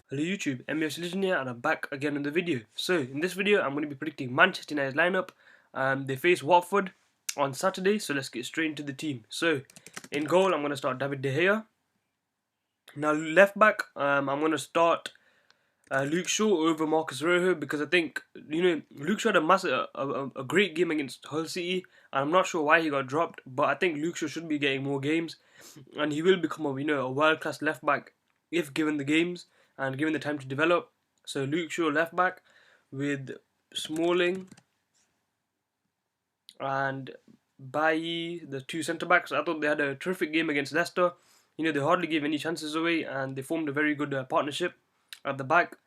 Hello YouTube, MBS Legend here and I'm back again in the video. So in this video I'm going to be predicting Manchester United's lineup. They face Watford on Saturday, so let's get straight into the team. So in goal I'm going to start David De Gea. Now left back I'm going to start Luke Shaw over Marcus Rojo because I think Luke Shaw had a great game against Hull City and I'm not sure why he got dropped, but I think Luke Shaw should be getting more games and he will become a world class left back if given the games and given the time to develop. So Luke Shaw left back with Smalling and Bailly, the two centre backs. I thought they had a terrific game against Leicester. They hardly gave any chances away and they formed a very good partnership at the back,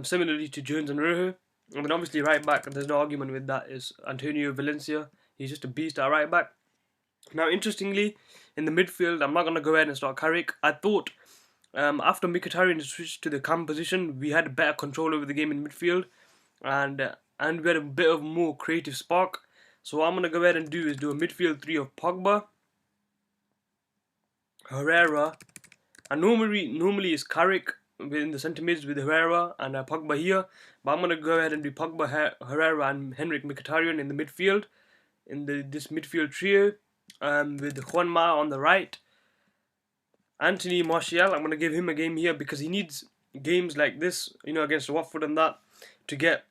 similarly to Jones and Rojo. And then obviously right back, there's no argument with that, is Antonio Valencia. He's just a beast at right back. Now interestingly, in the midfield, I'm not going to go ahead and start Carrick. I thought after Mkhitaryan switched to the cam position, we had better control over the game in midfield, and we had a bit of more creative spark. So what I'm gonna go ahead and do is do a midfield three of Pogba, Herrera, and normally it's Carrick in the centre mids with Herrera and Pogba here. But I'm gonna go ahead and do Pogba, Herrera, and Henrik Mkhitaryan in the midfield, in this midfield trio, with Juan Ma on the right. Anthony Martial, I'm going to give him a game here because he needs games like this, against Watford and that, to get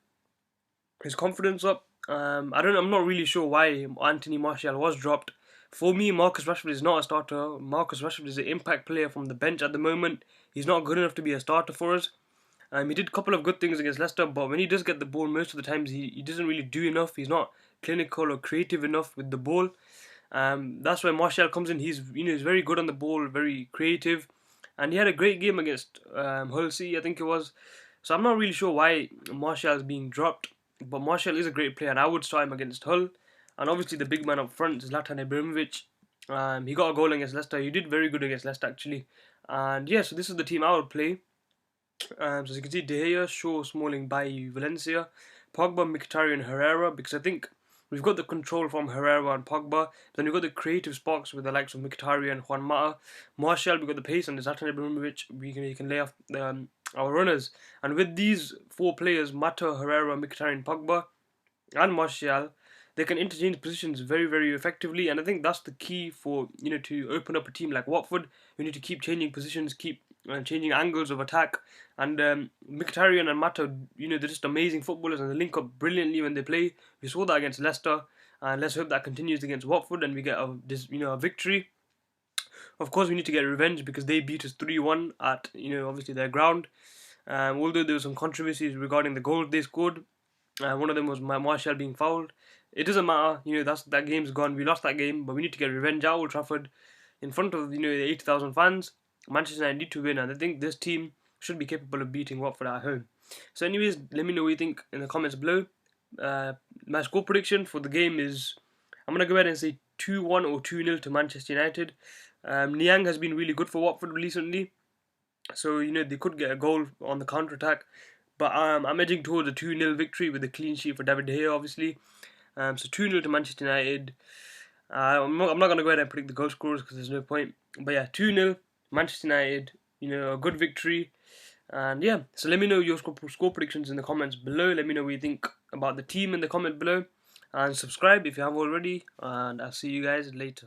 his confidence up. I'm not really sure why Anthony Martial was dropped. For me, Marcus Rashford is not a starter. Marcus Rashford is an impact player from the bench at the moment. He's not good enough to be a starter for us. He did a couple of good things against Leicester, but when he does get the ball, most of the times he doesn't really do enough. He's not clinical or creative enough with the ball. That's where Martial comes in. He's very good on the ball, very creative, and he had a great game against Hull City, I think it was. So I'm not really sure why Martial is being dropped, but Martial is a great player, and I would start him against Hull. And obviously the big man up front is Zlatan Ibrahimovic. He got a goal against Leicester. He did very good against Leicester actually. And yeah, so this is the team I would play. So as you can see, De Gea, Shaw, Smalling, Bailly, Valencia, Pogba, Mkhitaryan, Herrera, because I think we've got the control from Herrera and Pogba. Then we've got the creative sparks with the likes of Mkhitaryan and Juan Mata. Martial, we've got the pace, and Zlatan Ibrahimovic, we can lay off our runners. And with these four players, Mata, Herrera, Mkhitaryan, Pogba, and Martial, they can interchange positions very, very effectively. And I think that's the key for, to open up a team like Watford. You need to keep changing positions, keep changing angles of attack. And Mkhitaryan and Mata, they're just amazing footballers and they link up brilliantly when they play. We saw that against Leicester, and let's hope that continues against Watford and we get a victory. Of course, we need to get revenge because they beat us 3-1 at obviously their ground. Although there were some controversies regarding the goals they scored, one of them was Martial being fouled. It doesn't matter, that game's gone. We lost that game, but we need to get revenge at Old Trafford in front of the 80,000 fans. Manchester United need to win, and I think this team should be capable of beating Watford at home. So anyways, let me know what you think in the comments below. My score prediction for the game is, I'm going to go ahead and say 2-1 or 2-0 to Manchester United. Niang has been really good for Watford recently, so they could get a goal on the counter-attack. But I'm edging towards a 2-0 victory with a clean sheet for David De Gea, obviously. So 2-0 to Manchester United. I'm not going to go ahead and predict the goal scorers because there's no point. But yeah, 2-0 Manchester United. A good victory. And yeah, so let me know your score predictions in the comments below. Let me know what you think about the team in the comment below. And subscribe if you have already. And I'll see you guys later.